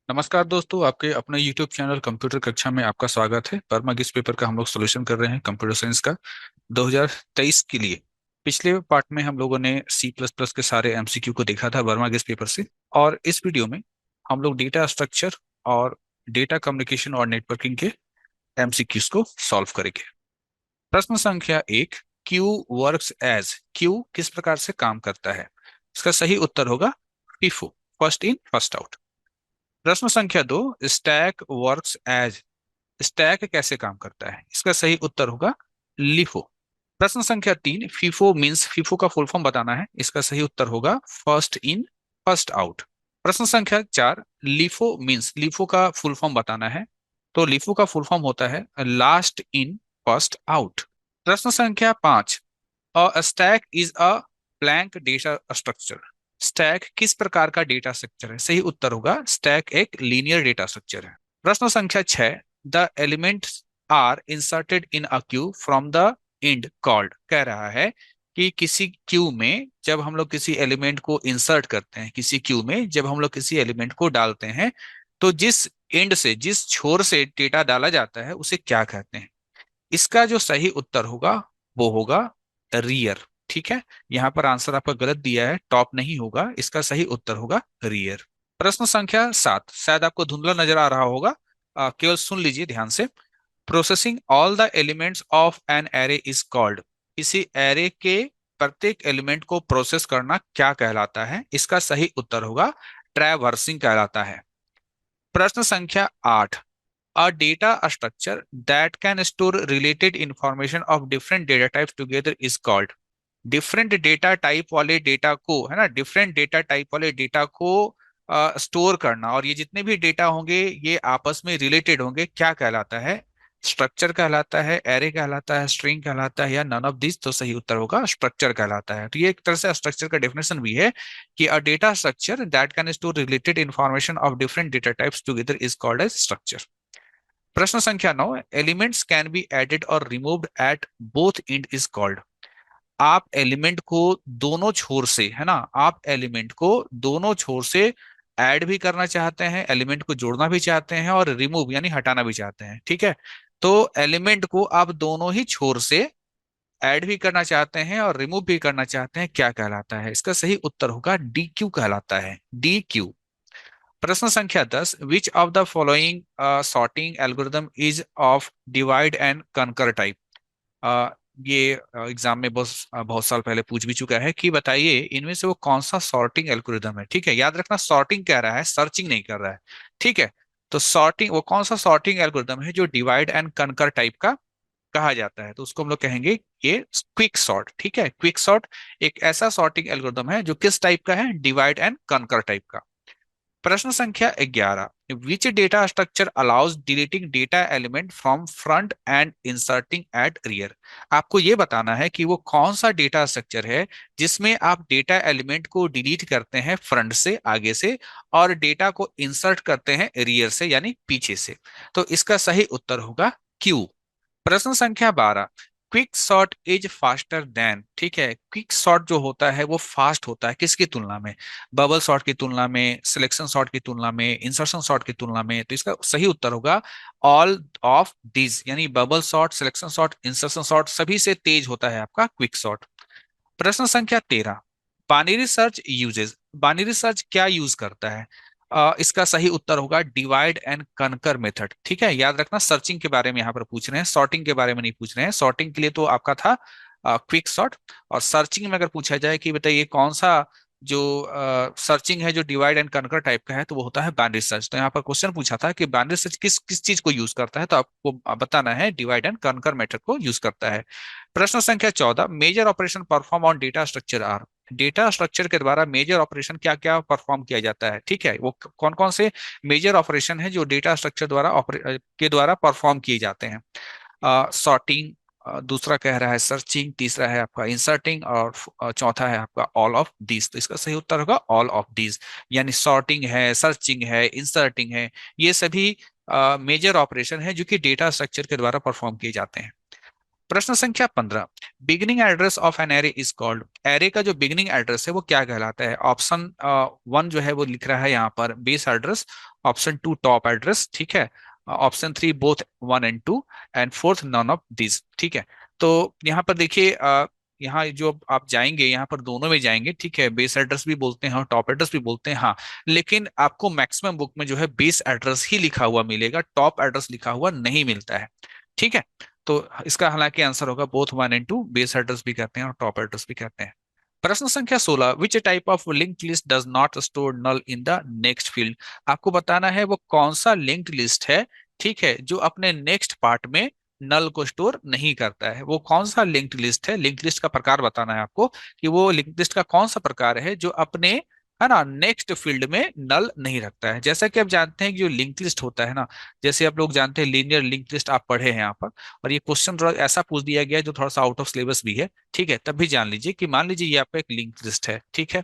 नमस्कार दोस्तों, आपके अपने YouTube चैनल कंप्यूटर कक्षा में आपका स्वागत है। वर्मा इस पेपर का हम लोग सॉल्यूशन कर रहे हैं कंप्यूटर साइंस का 2023 के लिए। पिछले पार्ट में हम लोगों ने सी प्लस प्लस के सारे एमसीक्यू को देखा था वर्मा इस पेपर से। और इस वीडियो में हम लोग डेटा स्ट्रक्चर और डेटा कम्युनिकेशन और नेटवर्किंग के एमसीक्यूज को सॉल्व करेंगे। प्रश्न संख्या 1, क्यू वर्क्स एज, क्यू किस प्रकार से काम करता है? इसका सही उत्तर होगा FIFO, first in first out. प्रश्न संख्या 2, स्टैक वर्क्स एज, स्टैक कैसे काम करता है? इसका सही उत्तर होगा लिफो। प्रश्न संख्या 3, फीफो मींस, फीफो का फुल फॉर्म बताना है। इसका सही उत्तर होगा फर्स्ट इन फर्स्ट आउट। प्रश्न संख्या 4, लिफो मींस, लिफो का फुल फॉर्म बताना है। तो लिफो का फुल फॉर्म होता है लास्ट इन फर्स्ट आउट। प्रश्न संख्या 5, a stack is a blank data structure, stack किस प्रकार का डेटा स्ट्रक्चर है? सही उत्तर होगा स्टैक एक लीनियर डेटा स्ट्रक्चर है। प्रश्न संख्या 6, the elements are inserted in a queue from the end called, कह रहा है कि किसी क्यू में जब हम लोग किसी एलिमेंट को इंसर्ट करते हैं, किसी क्यू में जब हम लोग किसी एलिमेंट को डालते हैं, तो जिस एंड से, जिस छोर से डेटा डाला जाता है उसे क्या कहते हैं? इसका जो सही उत्तर होगा वो होगा रियर। ठीक है, यहाँ पर आंसर आपका गलत दिया है, टॉप नहीं होगा, इसका सही उत्तर होगा रियर। प्रश्न संख्या 7, शायद आपको धुंधला नजर आ रहा होगा, केवल सुन लीजिए ध्यान से। Processing all the elements of N array is called, किसी एरे के प्रत्येक एलिमेंट को प्रोसेस करना क्या कहलाता है? इसका सही उत्तर होगा ट्रैवर्सिंग कहलाता है। प्रश्न संख्या 8, a data structure that can store related information of different data types together is called, different data type वाले डेटा को, है ना, डिफरेंट डेटा टाइप वाले डेटा को स्टोर करना, और ये जितने भी डेटा होंगे ये आपस में रिलेटेड होंगे, क्या कहलाता है? स्ट्रक्चर कहलाता है, एरे कहलाता है, स्ट्रिंग कहलाता है, या नन ऑफ दिस? तो सही उत्तर होगा स्ट्रक्चर कहलाता है। तो ये एक तरह से स्ट्रक्चर का डेफिनेशन भी है कि a data structure that can store related information of different data types together is called as structure. प्रश्न संख्या 9, एलिमेंट्स कैन बी एडेड और removed at both end is called, आप एलिमेंट को दोनों छोर से, है ना, आप एलिमेंट को दोनों छोर से ऐड भी करना चाहते हैं, एलिमेंट को जोड़ना भी चाहते हैं, और रिमूव यानी हटाना भी चाहते हैं। ठीक है, तो एलिमेंट को आप दोनों ही छोर से ऐड भी करना चाहते हैं और रिमूव भी करना चाहते हैं, क्या कहलाता है? इसका सही उत्तर होगा DQ कहलाता है, DQ। प्रश्न संख्या 10, विच of the following sorting algorithm is of divide and conquer type? ये एग्जाम में बहुत साल पहले पूछ भी चुका है कि बताइए इनमें से वो कौन सा सॉर्टिंग एल्गोरिदम है। ठीक है, याद रखना सॉर्टिंग कह रहा है, सर्चिंग नहीं कर रहा है। ठीक है, तो सॉर्टिंग, वो कौन सा सॉर्टिंग एल्गोरिदम है जो डिवाइड एंड कनकर टाइप का कहा जाता है? तो उसको हम लोग कहेंगे ये क्विक सॉर्ट। ठीक है, क्विक सॉर्ट एक ऐसा सॉर्टिंग एल्गोरिदम है जो किस टाइप का है? डिवाइड एंड कनकर टाइप का। प्रश्न संख्या 11, which data structure allows deleting data element from front end inserting at rear, आपको ये बताना है कि वो कौन सा डेटा स्ट्रक्चर है जिसमें आप डेटा एलिमेंट को डिलीट करते हैं फ्रंट से, आगे से, और डेटा को इंसर्ट करते हैं रियर से यानी पीछे से। तो इसका सही उत्तर होगा क्यू। प्रश्न संख्या 12, quick sort is faster than, ठीक है, क्विक सॉर्ट जो होता है वो फास्ट होता है किसकी तुलना में? बबल सॉर्ट की तुलना में, सिलेक्शन सॉर्ट की तुलना में, इंसर्शन सॉर्ट की तुलना में। तो इसका सही उत्तर होगा ऑल ऑफ दिस, यानी bubble sort, selection sort, insertion sort सभी से तेज होता है आपका क्विक सॉर्ट। प्रश्न संख्या 13, binary search uses, binary search क्या यूज करता है? इसका सही उत्तर होगा डिवाइड एंड कनकर मेथड। ठीक है, याद रखना सर्चिंग के बारे में यहाँ पर पूछ रहे हैं, सॉर्टिंग के बारे में नहीं पूछ रहे हैं। सॉर्टिंग के लिए तो आपका था क्विक सॉर्ट, और सर्चिंग में अगर पूछा जाए कि बताइए कौन सा जो सर्चिंग है जो डिवाइड एंड कनकर टाइप का है, तो वो होता है बाइनरी सर्च। तो यहाँ पर क्वेश्चन पूछा था कि बाइनरी सर्च किस किस चीज को यूज करता है, तो आपको बताना है डिवाइड एंड कनकर मेथड को यूज करता है। प्रश्न संख्या 14, major operation perform on data structure are, data structure के द्वारा मेजर ऑपरेशन क्या क्या परफॉर्म किया जाता है? ठीक है, वो कौन कौन से मेजर ऑपरेशन है जो डेटा स्ट्रक्चर द्वारा के द्वारा परफॉर्म किए जाते हैं? सॉर्टिंग, दूसरा कह रहा है सर्चिंग, तीसरा है आपका इंसर्टिंग, और चौथा है आपका ऑल ऑफ दीज। तो इसका सही उत्तर होगा ऑल ऑफ दीज, यानी सॉर्टिंग है, सर्चिंग है, इंसर्टिंग है, ये सभी मेजर ऑपरेशन है जो कि डेटा स्ट्रक्चर के द्वारा परफॉर्म किए जाते हैं। प्रश्न संख्या 15, beginning address of N array is called. Array का जो बिगिनिंग एड्रेस है वो क्या कहलाता है? ऑप्शन वन जो है वो लिख रहा है यहाँ पर base address, option two top address, ठीक है, option three both one and two, and fourth none of this, ठीक है। तो यहाँ पर देखिए, यहाँ जो आप जाएंगे यहाँ पर दोनों में जाएंगे, ठीक है, बेस एड्रेस भी बोलते हैं और टॉप एड्रेस भी बोलते हैं, हाँ। लेकिन आपको मैक्सिमम बुक में जो है बेस एड्रेस ही लिखा हुआ मिलेगा, टॉप एड्रेस लिखा हुआ नहीं मिलता है, ठीक है। तो इसका हालांकि आंसर होगा both one and two, base address भी कहते हैं और टॉप एड्रेस भी कहते हैं। प्रश्न संख्या 16, which type of linked list does not store null in the next field. आपको बताना है वो कौन सा लिंक्ड लिस्ट है, ठीक है, जो अपने नेक्स्ट पार्ट में नल को स्टोर नहीं करता है। वो कौन सा लिंक्ड लिस्ट है, लिंक्ड लिस्ट का प्रकार बताना है आपको, कि वो लिंक्ड लिस्ट का कौन सा प्रकार है जो अपने, है ना, नेक्स्ट फील्ड में नल नहीं रखता है। जैसा कि आप जानते हैं कि जो लिंक्ड लिस्ट होता है ना, जैसे आप लोग जानते हैं लीनियर लिंक्ड लिस्ट आप पढ़े हैं यहाँ पर, और ये क्वेश्चन थोड़ा ऐसा पूछ दिया गया है जो थोड़ा सा आउट ऑफ सिलेबस भी है, ठीक है। तब भी जान लीजिए कि मान लीजिए ये आपका एक लिंक लिस्ट है, ठीक है।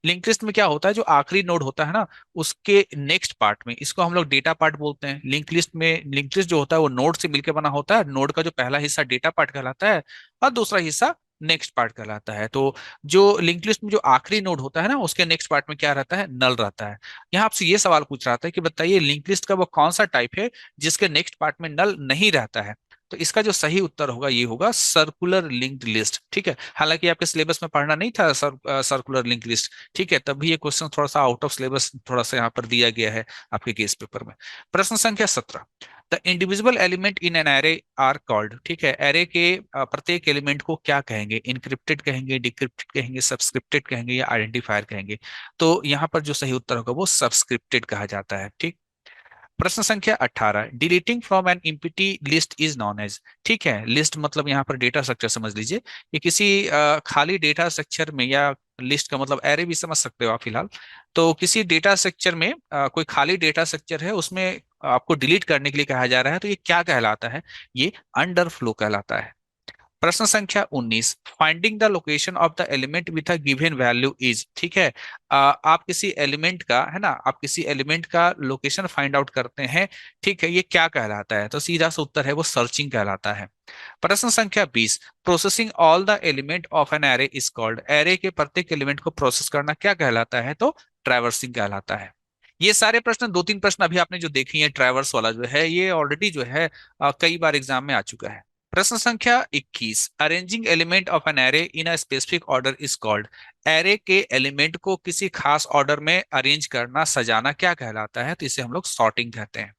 लिंक लिस्ट में क्या होता है, जो आखिरी नोड होता है ना, उसके नेक्स्ट पार्ट में, इसको हम लोग डेटा पार्ट बोलते हैं। लिंक लिस्ट में, लिंक लिस्ट जो होता है वो नोड से मिलकर बना होता है। नोड का जो पहला हिस्सा डेटा पार्ट कहलाता है और दूसरा हिस्सा नेक्स्ट पार्ट कहलाता है। तो जो लिंक लिस्ट में जो आखिरी नोड होता है ना, उसके नेक्स्ट पार्ट में क्या रहता है, नल रहता है। यहाँ आपसे ये सवाल पूछ रहा था कि बताइए लिंक लिस्ट का वो कौन सा टाइप है जिसके नेक्स्ट पार्ट में नल नहीं रहता है। तो इसका जो सही उत्तर होगा ये होगा सर्कुलर लिंक्ड लिस्ट, ठीक है। हालांकि आपके सिलेबस में पढ़ना नहीं था सर्कुलर लिंक लिस्ट, ठीक है, तभी ये क्वेश्चन थोड़ा सा आउट ऑफ सिलेबस थोड़ा सा यहाँ पर दिया गया है आपके केस पेपर में। प्रश्न संख्या 17, the individual element in an array are called, ठीक है, एरे के प्रत्येक एलिमेंट को क्या कहेंगे? इनक्रिप्टेड कहेंगे, डिक्रिप्टेड कहेंगे, सब्सक्रिप्टेड कहेंगे या आइडेंटिफायर कहेंगे? तो यहाँ पर जो सही उत्तर होगा वो सब्सक्रिप्टेड कहा जाता है, ठीक। प्रश्न संख्या 18, deleting from an empty list is known as, ठीक है, लिस्ट मतलब यहाँ पर डेटा स्ट्रक्चर समझ लीजिए, कि किसी खाली डेटा स्ट्रक्चर में, या लिस्ट का मतलब एरे भी समझ सकते हो आप फिलहाल। तो किसी डेटा स्ट्रक्चर में कोई खाली डेटा स्ट्रक्चर है, उसमें आपको डिलीट करने के लिए कहा जा रहा है, तो ये क्या कहलाता है? ये अंडरफ्लो कहलाता है। प्रश्न संख्या 19, finding the location of the element with a given value is, ठीक है, आप किसी एलिमेंट का, है ना, आप किसी एलिमेंट का लोकेशन फाइंड आउट करते हैं, ठीक है, ये क्या कहलाता है? तो सीधा सा उत्तर है वो सर्चिंग कहलाता है। प्रश्न संख्या 20, processing all the element of N array is called, array के प्रत्येक एलिमेंट को प्रोसेस करना क्या कहलाता है? तो ट्रैवर्सिंग कहलाता है। ये सारे प्रश्न, दो तीन प्रश्न अभी आपने जो देखी है ट्रैवर्स वाला जो है, ये ऑलरेडी जो है कई बार एग्जाम में आ चुका है। प्रश्न संख्या 21, arranging element of an array in a specific order is called, array के एलिमेंट को किसी खास ऑर्डर में अरेंज करना, सजाना क्या कहलाता है? तो इसे हम लोग सॉर्टिंग कहते हैं।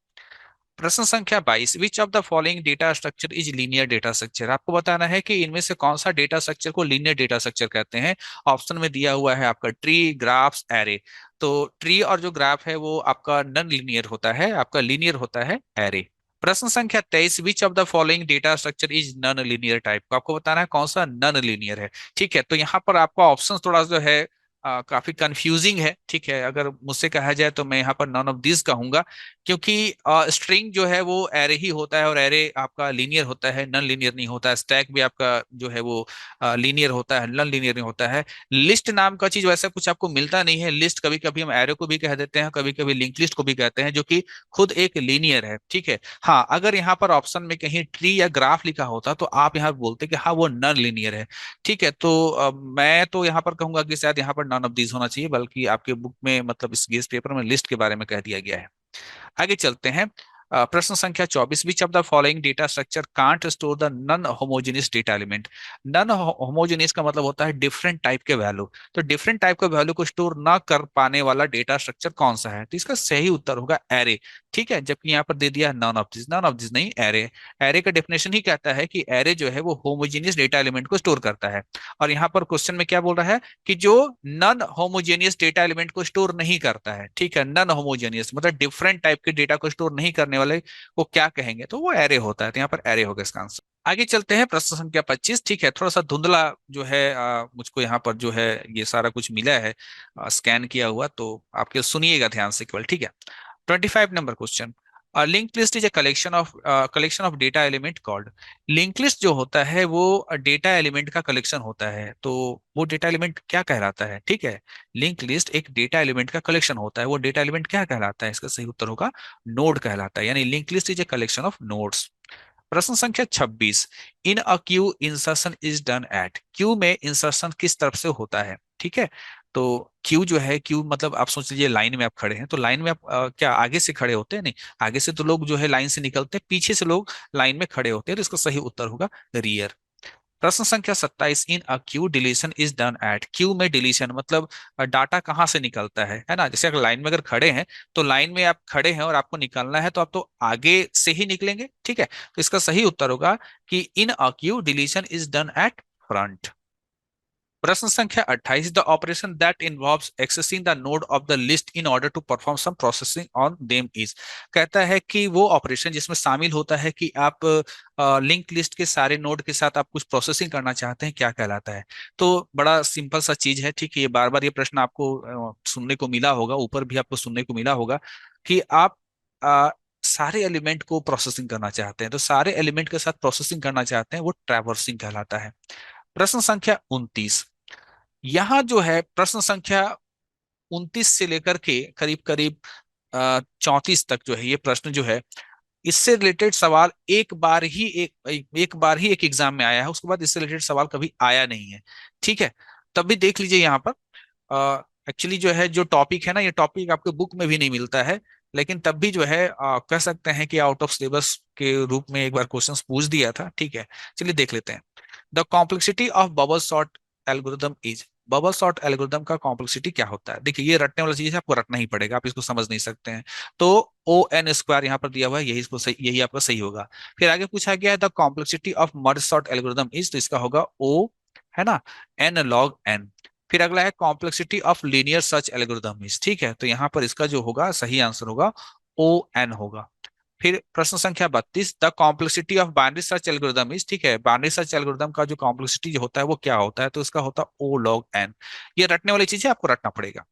प्रश्न संख्या 22, विच of the following data structure is linear data structure, आपको बताना है कि इनमें से कौन सा डेटा स्ट्रक्चर को लीनियर डेटा स्ट्रक्चर कहते हैं। ऑप्शन में दिया हुआ है आपका ट्री, ग्राफ्स, एरे। तो ट्री और जो ग्राफ है वो आपका नन लीनियर होता है, आपका लीनियर होता है एरे। प्रश्न संख्या 23, which of the following data structure is non linear type, आपको बताना है कौन सा नन लीनियर है, ठीक है। तो यहाँ पर आपका ऑप्शन थोड़ा जो है काफी कंफ्यूजिंग है, ठीक है। अगर मुझसे कहा जाए तो मैं यहाँ पर नॉन ऑफ दिस कहूंगा, क्योंकि स्ट्रिंग जो है वो एरे ही होता है, और एरे आपका लीनियर होता है, नॉन लीनियर नहीं होता है। स्टैक भी आपका जो है वो लीनियर होता है, नॉन लीनियर नहीं होता है। लिस्ट नाम का चीज वैसा कुछ आपको मिलता नहीं है। लिस्ट कभी कभी हम एरे को भी कह देते हैं, कभी कभी लिंक लिस्ट को भी कहते हैं, जो कि खुद एक लीनियर है, ठीक है। हाँ, अगर यहाँ पर ऑप्शन में कहीं ट्री या ग्राफ लिखा होता तो आप यहाँ बोलते कि हाँ वो नॉन लीनियर है, ठीक है। तो मैं तो यहाँ पर कहूंगा कि शायद यहाँ पर नॉन ऑफ दीज होना चाहिए, बल्कि आपके बुक में, मतलब इस गेस पेपर में लिस्ट के बारे में कह दिया गया है। आगे चलते हैं। प्रश्न संख्या 24, विच of the following data structure can't store the non homogeneous data element, non homogeneous का मतलब होता है डिफरेंट टाइप के वैल्यू। तो डिफरेंट टाइप के वैल्यू को स्टोर ना कर पाने वाला डेटा स्ट्रक्चर कौन सा है? तो इसका सही उत्तर होगा एरे, ठीक है। जबकि यहाँ पर दे दिया non of this, non of this नहीं, एरे। एरे का डेफिनेशन ही कहता है कि एरे जो है वो होमोजेनियस डेटा एलिमेंट को स्टोर करता है। और यहाँ पर क्वेश्चन में क्या बोल रहा है कि जो नॉन होमोजेनियस डेटा एलिमेंट को स्टोर नहीं करता है, ठीक है, नॉन होमोजेनियस मतलब डिफरेंट टाइप के डेटा को स्टोर नहीं करने वाले को क्या कहेंगे? तो वो एरे होता है। तो यहाँ पर एरे होगा इसका आंसर। आगे चलते हैं, प्रश्न संख्या 25, ठीक है, थोड़ा सा धुंधला जो है मुझको यहाँ पर जो है ये सारा कुछ मिला है स्कैन किया हुआ, तो आपके सुनिएगा ध्यान से केवल, ठीक है। 25 number question, link list is a collection of data element called, link list जो होता है वो डेटा एलिमेंट का कलेक्शन होता है, तो वो डेटा एलिमेंट क्या कहलाता है? ठीक है, लिंक लिस्ट एक डेटा एलिमेंट का कलेक्शन होता है, वो डेटा एलिमेंट क्या कहलाता है? इसका सही उत्तर होगा नोड कहलाता है, यानी link list is a collection of nodes. प्रश्न संख्या 26, in a queue insertion is done at, queue में इंसर्शन किस तरफ से होता है, ठीक है। तो क्यू जो है, क्यू मतलब आप सोच लीजिए लाइन में आप खड़े हैं, तो लाइन में आप क्या आगे से खड़े होते हैं? नहीं, आगे से तो लोग जो है लाइन से निकलते हैं, पीछे से लोग लाइन में खड़े होते हैं, तो इसका सही उत्तर होगा रियर। प्रश्न संख्या 27, in a queue deletion is done at, queue में डिलीशन मतलब डाटा कहाँ से निकलता है ना। जैसे अगर लाइन में अगर खड़े हैं, तो लाइन में आप खड़े हैं और आपको निकलना है, तो आप तो आगे से ही निकलेंगे, ठीक है। तो इसका सही उत्तर होगा कि in a queue deletion is done at front. प्रश्न संख्या 28, the operation that involves accessing the node of the list in order to perform some processing on them is, कहता है कि वो ऑपरेशन जिसमें शामिल होता है कि आप लिंक लिस्ट के सारे नोड के साथ आप कुछ प्रोसेसिंग करना चाहते हैं, क्या कहलाता है। तो बड़ा सिंपल सा चीज है, ठीक है। ये बार बार ये प्रश्न आपको सुनने को मिला होगा, ऊपर भी आपको सुनने को मिला होगा कि आप अ, सारे एलिमेंट को प्रोसेसिंग करना चाहते हैं, तो सारे एलिमेंट के साथ प्रोसेसिंग करना चाहते हैं, वो ट्रैवर्सिंग कहलाता है। प्रश्न संख्या 29, यहां जो है प्रश्न संख्या 29 से लेकर के करीब करीब 34 तक जो है, ये प्रश्न जो है, इससे रिलेटेड सवाल एक बार ही एक एग्जाम में आया है, उसके बाद इससे रिलेटेड सवाल कभी आया नहीं है, ठीक है। तब भी देख लीजिए यहाँ पर, एक्चुअली जो है जो टॉपिक है ना, ये टॉपिक आपके बुक में भी नहीं मिलता है, लेकिन तब भी जो है कह सकते हैं कि आउट ऑफ सिलेबस के रूप में एक बार क्वेश्चंस पूछ दिया था, ठीक है। चलिए देख लेते हैं। The complexity of bubble sort algorithm is, bubble sort algorithm का कॉम्प्लेक्सिटी क्या होता है? देखिए, ये रटने वाला चीज है, आपको रटना ही पड़ेगा, आप इसको समझ नहीं सकते हैं। तो ओ एन स्क्वायर यहाँ पर दिया हुआ है, यही इसको सही, यही आपका सही होगा। फिर आगे पूछा गया है the complexity of merge sort algorithm is, तो इसका होगा ओ, है ना, एन लॉग एन। फिर अगला है complexity of linear search algorithm is, ठीक है। तो यहाँ पर इसका जो होगा सही आंसर होगा ओ एन होगा। फिर प्रश्न संख्या 32, the complexity of binary search algorithm is, ठीक है। बाइनरी सर्च एल्गोरिदम का जो कॉम्प्लेक्सिटी जो होता है वो क्या होता है? तो इसका होता है ओ लॉग एन। ये रटने वाली चीज है, आपको रटना पड़ेगा।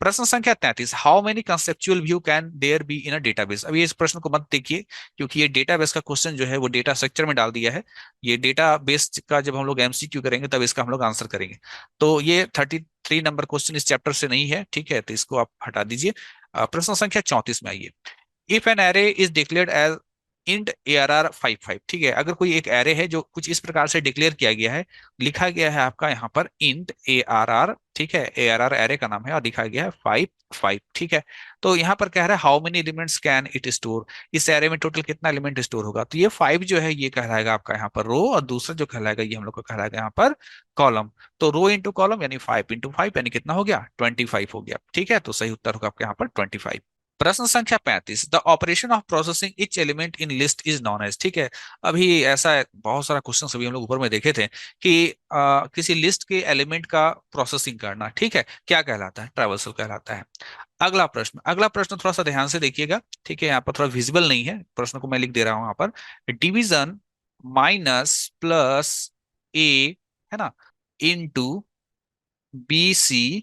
प्रश्न संख्या 33, how many conceptual view can there be in a database. अब ये इस प्रश्न को मत देखिए, क्योंकि ये डेटाबेस का क्वेश्चन जो है वो डेटा स्ट्रक्चर में डाल दिया है। ये डेटाबेस का जब हम लोग एमसीक्यू करेंगे तब इसका हम लोग आंसर करेंगे। तो ये 33 नंबर क्वेश्चन इस चैप्टर से नहीं है, ठीक है, तो इसको आप हटा दीजिए। प्रश्न संख्या 34 में आइए। If an array is declared as int ARR 55, ठीक है। अगर कोई एक एरे है जो कुछ इस प्रकार से डिक्लेयर किया गया है, लिखा गया है आपका यहाँ पर इंट ARR, ठीक है, ARR एरे का नाम है, और लिखा गया है 55, ठीक है। तो यहाँ पर कह रहा है how many elements can it store, इस एरे में टोटल कितना एलिमेंट स्टोर होगा। तो ये 5 जो है ये कहलाएगा आपका यहाँ पर रो, और दूसरा जो कहलाएगा ये हम लोग को कहलाएगा यहाँ पर कॉलम। तो रो इंटू कॉलम यानी 5 इंटू 5 यानी कितना हो गया, 25 हो गया, ठीक है। तो सही उत्तर होगा आपके यहाँ पर 25। प्रश्न संख्या 35, the operation of processing each element in list is known as, ठीक है। अभी ऐसा बहुत सारा क्वेश्चन अभी हम लोग ऊपर में देखे थे कि किसी लिस्ट के एलिमेंट का प्रोसेसिंग करना, ठीक है, क्या कहलाता है? ट्रैवर्सल कहलाता है। अगला प्रश्न थोड़ा सा ध्यान से देखिएगा, ठीक है। यहाँ पर थोड़ा विजिबल नहीं है, प्रश्न को मैं लिख दे रहा हूँ यहाँ पर। डिवीजन माइनस प्लस ए, है ना, into BC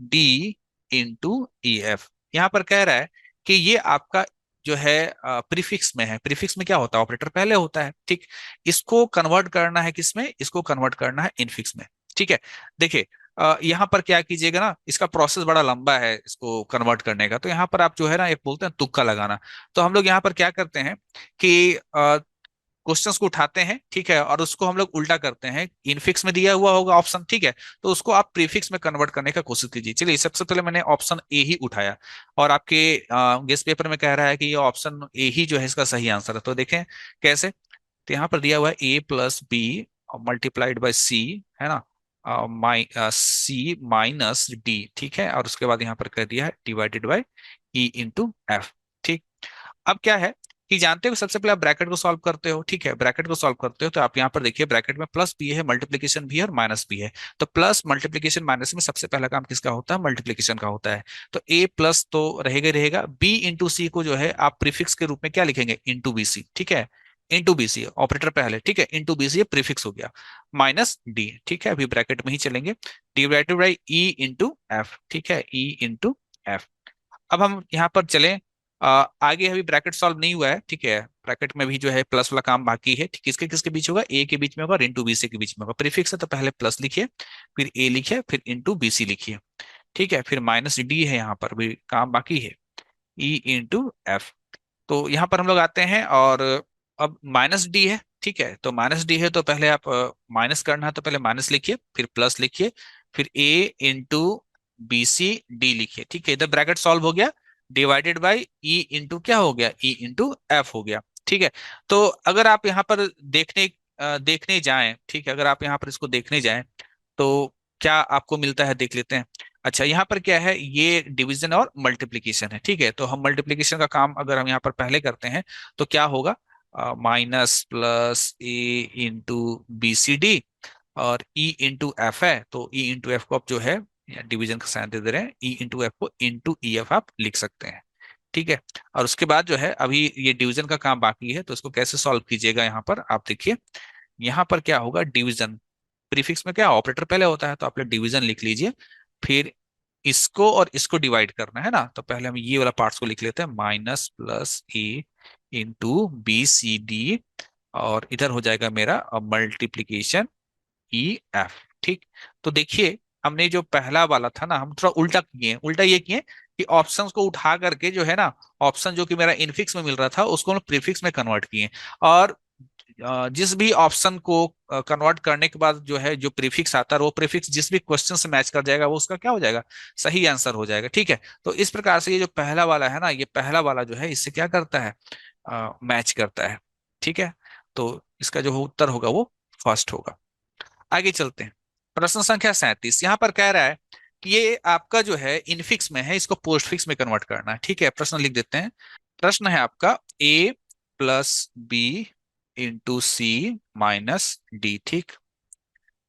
D into EF। यहाँ पर कह रहा है कि ये आपका जो है प्रीफिक्स में है। प्रीफिक्स में क्या होता है? ऑपरेटर पहले होता है, ठीक। इसको कन्वर्ट करना है किसमें? इसको कन्वर्ट करना है इनफिक्स में, ठीक है। देखिए, यहाँ पर क्या कीजिएगा ना, इसका प्रोसेस बड़ा लंबा है इसको कन्वर्ट करने का, तो यहाँ पर आप जो है ना, एक बोलते हैं तुक्का लगाना। तो हम लोग यहाँ पर क्या करते हैं कि क्वेश्चंस को उठाते हैं, ठीक है, और उसको हम लोग उल्टा करते हैं। इनफिक्स में दिया हुआ होगा ऑप्शन, ठीक है, तो उसको आप प्रीफिक्स में कन्वर्ट करने का कोशिश कीजिए। चलिए, सबसे पहले मैंने ऑप्शन ए ही उठाया, और आपके गेस्ट पेपर में कह रहा है कि ये ऑप्शन ए ही जो है इसका सही आंसर है। तो देखें कैसे। तो यहाँ पर दिया हुआ है A+B मल्टीप्लाइड बाय C, है ना, C-D, ठीक है, और उसके बाद यहाँ पर कह दिया है डिवाइडेड बाय E/F, ठीक। अब क्या है कि जानते हो, सबसे पहले आप ब्रैकेट को सॉल्व करते हो, ठीक है। ब्रैकेट को सॉल्व करते हो तो आप यहाँ पर देखिए, ब्रैकेट में प्लस भी है, मल्टीप्लीकेशन भी है, और माइनस भी है। तो प्लस मल्टीप्लीकेशन माइनस में सबसे पहला काम किसका होता है? मल्टीप्लीकेशन का होता है। तो A+ तो रहेगा ही रहेगा। B/C को जो है आप प्रीफिक्स के रूप में क्या लिखेंगे? इंटू BC, ठीक है, इंटू BC ऑपरेटर पहले, ठीक है, इंटू BC प्रीफिक्स हो गया, माइनस D, ठीक है, अभी ब्रैकेट में ही चलेंगे, डिवाइडेड बाई E/F, ठीक है, E/F। अब हम यहाँ पर चलें आगे, अभी ब्रैकेट सॉल्व नहीं हुआ है, ठीक है। ब्रैकेट में भी जो है प्लस वाला काम बाकी है, ठीक। किसके किसके बीच होगा? ए के बीच में होगा और इंटू BC के बीच में होगा। प्रीफिक्स है तो पहले प्लस लिखिए, फिर ए लिखिए, फिर इंटू BC लिखिए, ठीक है। फिर माइनस D है, यहाँ पर भी काम बाकी है, E/F। तो यहाँ पर हम लोग आते हैं और अब माइनस डी है, ठीक है, तो माइनस डी है तो पहले आप माइनस करना है तो पहले माइनस लिखिए, फिर प्लस लिखिए, फिर ए इंटू बी सी डी लिखिए, ठीक है, इधर ब्रैकेट सॉल्व हो गया, डिवाइडेड बाई ई इंटू क्या हो गया, ई इंटू एफ हो गया, ठीक है। तो अगर आप यहाँ पर देखने जाएं, ठीक है, अगर आप यहाँ पर इसको देखने जाएं तो क्या आपको मिलता है देख लेते हैं। अच्छा, यहाँ पर क्या है, ये डिवीजन और मल्टीप्लीकेशन है, ठीक है, तो हम मल्टीप्लीकेशन का काम अगर हम यहाँ पर पहले करते हैं तो क्या होगा, माइनस प्लस ए इंटू बी सी डी और ई इंटू एफ है, तो ई इंटू एफ को आप जो है डिवीजन का साइन दे दे रहे हैं, ई इंटू एफ को इंटू ई एफ आप लिख सकते हैं, ठीक है। और उसके बाद जो है अभी ये डिवीजन का काम बाकी है, तो इसको कैसे सॉल्व कीजिएगा, यहाँ पर आप देखिए, यहाँ पर क्या होगा, डिवीजन प्रीफिक्स में क्या ऑपरेटर पहले होता है, तो आप लोग डिवीजन लिख लीजिए, फिर इसको और इसको डिवाइड करना है ना, तो पहले हम ये वाला पार्ट्स को लिख लेते हैं, माइनस प्लस ए इंटू बी सी डी, और इधर हो जाएगा मेरा मल्टीप्लीकेशन ई एफ, ठीक। तो देखिए, हमने जो पहला वाला था ना, हम थोड़ा उल्टा किए, उल्टा ये किए कि ऑप्शंस को उठा करके जो है ना, ऑप्शन जो कि मेरा इनफिक्स में मिल रहा था उसको हम प्रीफिक्स में कन्वर्ट किए, और जिस भी ऑप्शन को कन्वर्ट करने के बाद जो है जो प्रीफिक्स आता है, वो प्रीफिक्स जिस भी क्वेश्चन से मैच कर जाएगा वो उसका क्या हो जाएगा, सही आंसर हो जाएगा, ठीक है। तो इस प्रकार से ये जो पहला वाला है ना, ये पहला वाला जो है इससे क्या करता है, मैच करता है, ठीक है। तो इसका जो उत्तर होगा वो फर्स्ट होगा। आगे चलते हैं, प्रश्न संख्या 37 यहाँ पर कह रहा है कि ये आपका जो है इनफिक्स में है, इसको पोस्टफिक्स में कन्वर्ट करना है, ठीक है, प्रश्न लिख देते हैं। प्रश्न है आपका ए प्लस बी इंटू सी माइनस डी, ठीक,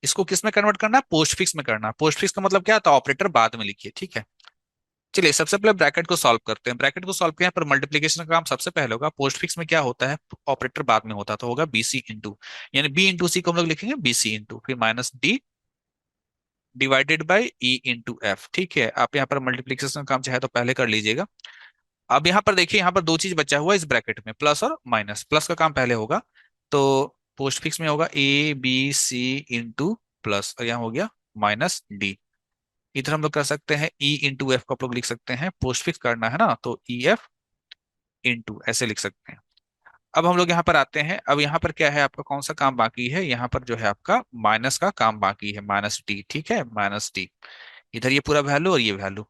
इसको किस में कन्वर्ट करना है, पोस्टफिक्स में करना है। पोस्टफिक्स का मतलब क्या होता है, ऑपरेटर बाद में लिखिए, ठीक है। चलिए सबसे पहले ब्रैकेट को सॉल्व करते हैं, ब्रैकेट को सॉल्व किया पर मल्टीप्लीकेशन का काम सबसे पहले होगा, पोस्टफिक्स में क्या होता है, ऑपरेटर बाद में होता है, तो होगा बी सी इंटू, यानी बी इंटू सी को हम लोग लिखेंगे बी सी इंटू, फिर minus D divided by E into F, ठीक है। आप यहाँ पर मल्टीप्लीकेशन का काम चाहे तो पहले कर लीजिएगा। अब यहाँ पर देखिए, यहाँ पर दो चीज बचा हुआ है इस ब्रैकेट में, प्लस और माइनस, प्लस का काम पहले होगा, तो पोस्ट फिक्स में होगा A B C into plus, और यहाँ हो गया माइनस डी। इधर हम लोग कर सकते हैं ई इंटू एफ को आप लोग लिख सकते हैं, पोस्ट फिक्स करना है ना, तो ई एफ इंटू ऐसे लिख सकते हैं। अब हम लोग यहाँ पर आते हैं, अब यहाँ पर क्या है, आपका कौन सा काम बाकी है, यहाँ पर जो है आपका माइनस का काम बाकी है, माइनस डी, ठीक है, माइनस डी। इधर ये पूरा वैल्यू और ये वैल्यू,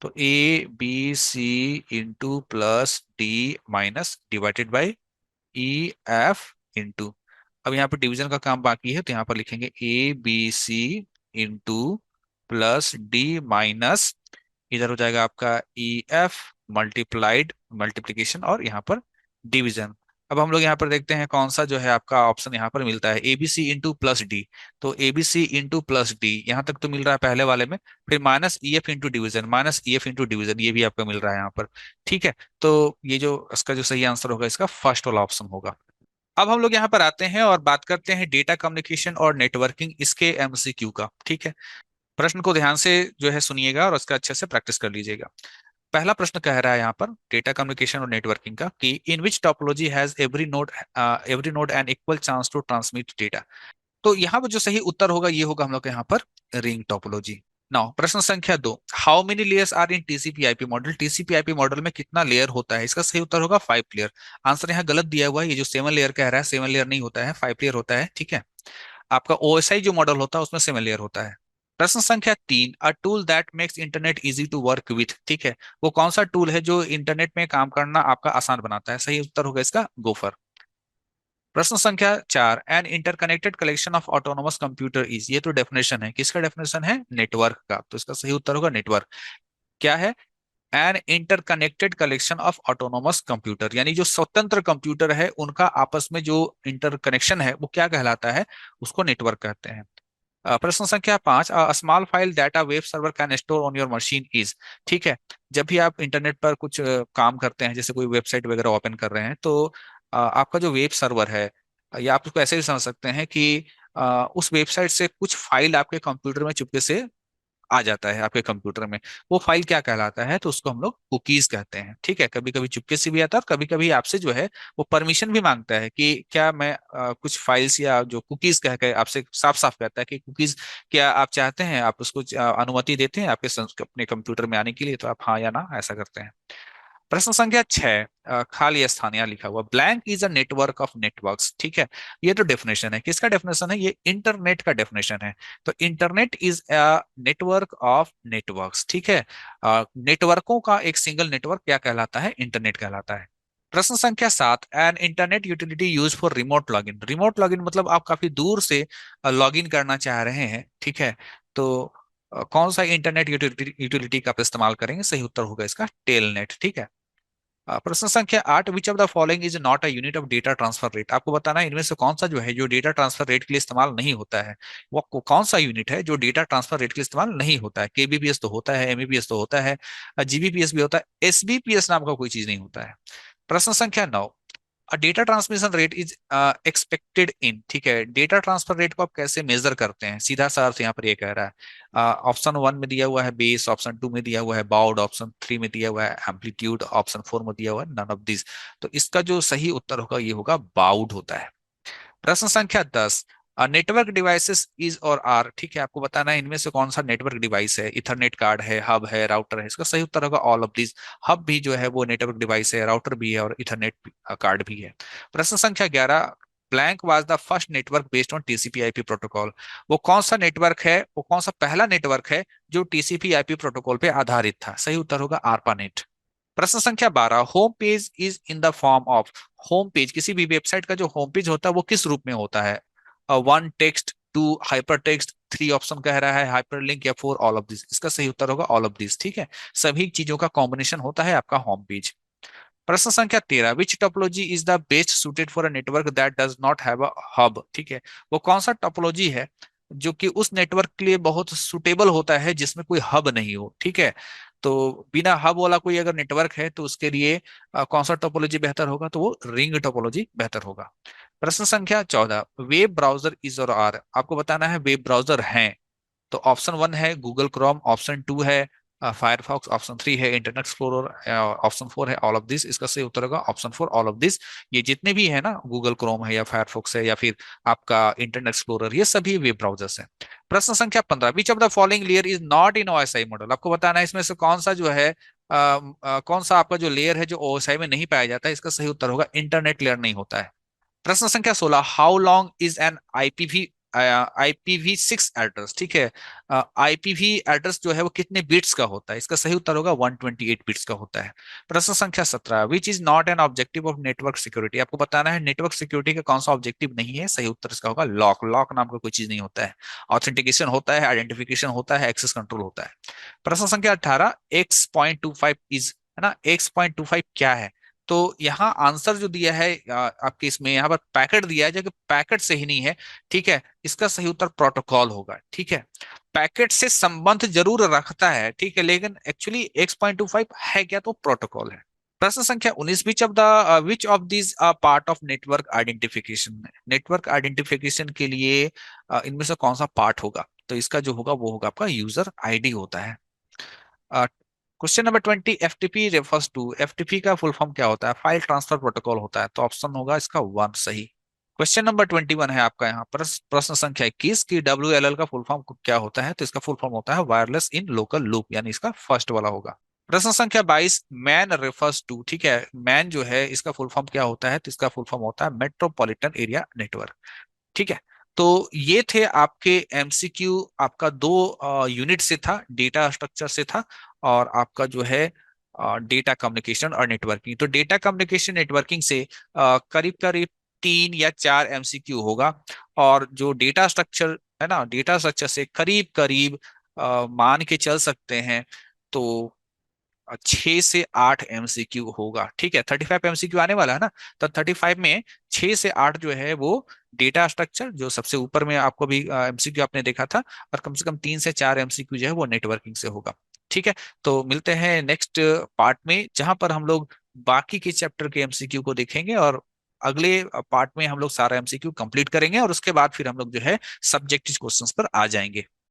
तो A B C into plus D minus divided by E F into, अब यहाँ पर डिवीजन का काम बाकी है, तो यहाँ पर लिखेंगे A B C into plus D minus, इधर हो जाएगा आपका ई एफ मल्टीप्लाइड मल्टीप्लीकेशन और यहाँ पर डिवीजन। अब हम लोग यहाँ पर देखते हैं कौन सा जो है आपका ऑप्शन यहाँ पर मिलता है, एबीसी इंटू प्लस डी, तो एबीसी इंटू प्लस डी यहाँ तक तो मिल रहा है पहले वाले में, फिर माइनस ई एफ इंटू डिवीजन, माइनस ई एफ इंटू डिवीजन, ये भी आपको मिल रहा है यहाँ पर, ठीक है। तो ये जो इसका जो सही आंसर होगा इसका फर्स्ट वाला ऑप्शन होगा। अब हम लोग यहाँ पर आते हैं और बात करते हैं डेटा कम्युनिकेशन और नेटवर्किंग, इसके एमसीक्यू का, ठीक है। प्रश्न को ध्यान से जो है सुनिएगा और उसका अच्छे से प्रैक्टिस कर लीजिएगा। पहला प्रश्न कह रहा है यहाँ पर डेटा कम्युनिकेशन और नेटवर्किंग का कि in which topology has every node an equal chance to transmit data. तो यहाँ पर जो सही उत्तर होगा ये होगा हम लोग के यहाँ पर रिंग टोपोलॉजी। नाउ प्रश्न संख्या 2, how many layers are in TCP IP model, TCP IP model में कितना लेयर होता है, इसका सही उत्तर होगा 5 लेयर। आंसर यहाँ गलत दिया हुआ है, ये जो 7 लेयर कह रहा है 7 लेयर नहीं होता है, 5 लेयर होता है, ठीक है। आपका ओएसआई जो मॉडल होता है उसमें 7 लेयर होता है। प्रश्न संख्या 3, a tool that makes internet easy to work with, ठीक है, वो कौन सा टूल है जो इंटरनेट में काम करना आपका आसान बनाता है, सही उत्तर होगा इसका गोफर। प्रश्न संख्या 4, an interconnected collection of autonomous computer is, ये तो डेफिनेशन है, किसका डेफिनेशन है, नेटवर्क का, तो इसका सही उत्तर होगा नेटवर्क। क्या है, an interconnected collection of autonomous computer, यानी जो स्वतंत्र कंप्यूटर है उनका आपस में जो इंटरकनेक्शन है वो क्या कहलाता है, उसको नेटवर्क कहते हैं। प्रश्न संख्या 5, small file data web server can store on your machine is, ठीक है, जब भी आप इंटरनेट पर कुछ काम करते हैं, जैसे कोई वेबसाइट वगैरह ओपन कर रहे हैं, तो आपका जो वेब सर्वर है, या आप उसको ऐसे भी समझ सकते हैं कि उस वेबसाइट से कुछ फाइल आपके कंप्यूटर में चुपके से आ जाता है आपके कंप्यूटर में, वो फाइल क्या कहलाता है, तो उसको हम लोग कुकीज कहते हैं, ठीक है। कभी कभी चुपके से भी आता है और कभी कभी आपसे जो है वो परमिशन भी मांगता है कि क्या मैं कुछ फाइल्स या जो कुकीज कह के आपसे साफ साफ कहता है कि कुकीज क्या आप चाहते हैं, आप उसको अनुमति देते हैं आपके अपने कंप्यूटर में आने के लिए, तो आप हाँ या ना ऐसा करते हैं। प्रश्न संख्या 6, खाली स्थान यहाँ लिखा हुआ, blank is a network of networks. ठीक है, ये तो डेफिनेशन है, किसका डेफिनेशन है, ये इंटरनेट का डेफिनेशन है। तो internet is a network of networks. ठीक है, नेटवर्कों का एक सिंगल नेटवर्क क्या कहलाता है, इंटरनेट कहलाता है। प्रश्न संख्या 7, an internet utility use for remote login. Remote login मतलब आप काफी दूर से लॉगिन करना चाह रहे हैं। ठीक है, तो कौन सा इंटरनेट यूटिलिटी का आप इस्तेमाल करेंगे, सही उत्तर होगा इसका टेलनेट। ठीक है, प्रश्न संख्या 8, विच of the following is not a unit of data transfer rate. आपको बताना है इनमें से कौन सा जो है, जो डेटा ट्रांसफर रेट के लिए इस्तेमाल नहीं होता है, वो कौन सा यूनिट है जो डेटा ट्रांसफर रेट के लिए इस्तेमाल नहीं होता है। केबीपीएस तो होता है, एमबीपीएस तो होता है, जीबीपीएस भी होता है, एसबीपीएस नाम का कोई चीज नहीं होता है। प्रश्न संख्या 9, data transmission rate is expected in. ठीक है, डेटा ट्रांसफर रेट को आप कैसे मेजर करते हैं, सीधा सा अर्थ यहाँ पर ये कह रहा है। ऑप्शन 1 में दिया हुआ है बेस, ऑप्शन 2 में दिया हुआ है बाउड, ऑप्शन 3 में दिया हुआ है एम्पलीट्यूड, ऑप्शन 4 में दिया हुआ है नन ऑफ दिस। तो इसका जो सही उत्तर होगा ये होगा बाउड होता है। प्रश्न संख्या 10, नेटवर्क डिवाइसेस इज और आर। ठीक है, आपको बताना है इनमें से कौन सा नेटवर्क डिवाइस है, इथरनेट कार्ड है, हब है, राउटर है। इसका सही उत्तर होगा ऑल ऑफ दिस। हब भी जो है वो नेटवर्क डिवाइस है, राउटर भी है और इथरनेट कार्ड भी है। प्रश्न संख्या 11, blank was the first network based on TCP IP protocol. वो कौन सा नेटवर्क है, वो कौन सा पहला नेटवर्क है जो टीसीपी आईपी प्रोटोकॉल पे आधारित था, सही उत्तर होगा आरपानेट। प्रश्न संख्या 12, home page is in the form of. Home page, किसी भी वेबसाइट का जो होम पेज होता है वो किस रूप में होता है, 1 टेक्स्ट, 2 हाइपर टेक्स्ट, 3 ऑप्शन कह रहा है हाइपर लिंक, या 4 ऑल ऑफ दिस। इसका सही उत्तर होगा ऑल ऑफ दिस। ठीक है, सभी चीजों का कॉम्बिनेशन होता है आपका होम पेज। प्रश्न संख्या 13, which topology is the best suited for a network that does not have a hub. ठीक है, वो कौन सा टोपोलॉजी है जो कि उस नेटवर्क के लिए बहुत सुटेबल होता है जिसमें कोई हब नहीं हो। ठीक है, तो बिना हब वाला कोई अगर नेटवर्क है तो उसके लिए कौन सा टोपोलॉजी बेहतर होगा, तो वो रिंग टोपोलॉजी बेहतर होगा। प्रश्न संख्या 14, वेब ब्राउजर इज और आर। आपको बताना है वेब ब्राउजर हैं, तो ऑप्शन 1 है गूगल क्रोम, ऑप्शन 2 है फायरफॉक्स, ऑप्शन 3 है इंटरनेट एक्सप्लोरर, ऑप्शन 4 है ऑल ऑफ दिस। इसका सही उत्तर होगा ऑप्शन 4 ऑल ऑफ दिस। ये जितने भी है ना, गूगल क्रोम है या फायरफॉक्स है या फिर आपका इंटरनेट एक्सप्लोरर, ये सभी वेब ब्राउजर्स हैं। प्रश्न संख्या 15, विच of the following layer is not in OSI model. आपको बताना है इसमें से कौन सा जो है, कौन सा आपका जो लेयर है जो ओएसआई में नहीं पाया जाता है। इसका सही उत्तर होगा इंटरनेट लेयर नहीं होता है। प्रश्न संख्या 16, how long is an IPv IPv6 address. ठीक है, आईपीवी एड्रेस जो है वो कितने बिट्स का होता है, इसका सही उत्तर होगा 128 बिट्स का होता है। प्रश्न संख्या 17, which is not an objective of network security. आपको बताना है नेटवर्क सिक्योरिटी का कौन सा ऑब्जेक्टिव नहीं है, सही उत्तर इसका होगा लॉक। लॉक नाम का कोई चीज नहीं होता है, ऑथेंटिकेशन होता है, आइडेंटिफिकेशन होता है, एक्सेस कंट्रोल होता है। प्रश्न संख्या 18, X.25 इज, है ना, X.25 क्या है। तो यहाँ आंसर जो दिया है आपके इसमें यहाँ पर पैकेट दिया है जो कि पैकेट से ही नहीं है। ठीक है, इसका सही उत्तर प्रोटोकॉल होगा। ठीक है, पैकेट से संबंध जरूर रखता है, ठीक है, लेकिन एक्चुअली X.25 है क्या, तो प्रोटोकॉल है। प्रश्न संख्या 19, which of this part of network identification. Network identification के लिए इनमें से कौन सा पार्ट होगा, तो इसका जो होगा वो होगा आपका यूजर आईडी होता है। Question number 20, FTP refers to. FTP का फुल फॉर्म क्या होता है, फाइल ट्रांसफर प्रोटोकॉल होता है, तो ऑप्शन होगा इसका 1 सही। क्वेश्चन नंबर 21 है आपका यहाँ पर, प्रश्न संख्या 21 की WLL का फुल फॉर्म क्या होता है, तो इसका फुल फॉर्म होता है वायरलेस इन लोकल लूप, यानी इसका फर्स्ट वाला होगा। प्रश्न संख्या 22, मैन रेफर्स टू। ठीक है, मैन जो है इसका फुल फॉर्म क्या होता है, तो इसका फुल फॉर्म होता है मेट्रोपॉलिटन एरिया नेटवर्क। ठीक है, तो ये थे आपके एमसीक्यू, आपका दो यूनिट से था, डेटा स्ट्रक्चर से था, और आपका जो है डेटा कम्युनिकेशन और नेटवर्किंग। तो डेटा कम्युनिकेशन नेटवर्किंग से करीब करीब 3 या 4 एमसीक्यू होगा, और जो डेटा स्ट्रक्चर है ना, डेटा स्ट्रक्चर से करीब करीब मान के चल सकते हैं, तो 6 से 8 एमसीक्यू होगा। ठीक है, 35 एमसीक्यू आने वाला है ना, तो 35 में 6 से 8 जो है वो डेटा स्ट्रक्चर, जो सबसे ऊपर में आपको भी एमसीक्यू आपने देखा था, और कम से कम 3 से 4 एमसीक्यू जो है वो नेटवर्किंग से होगा। ठीक है, तो मिलते हैं नेक्स्ट पार्ट में, जहां पर हम लोग बाकी के चैप्टर के एमसीक्यू को देखेंगे, और अगले पार्ट में हम लोग सारा एमसीक्यू कंप्लीट करेंगे, और उसके बाद फिर हम लोग जो है सब्जेक्टिव क्वेश्चंस पर आ जाएंगे।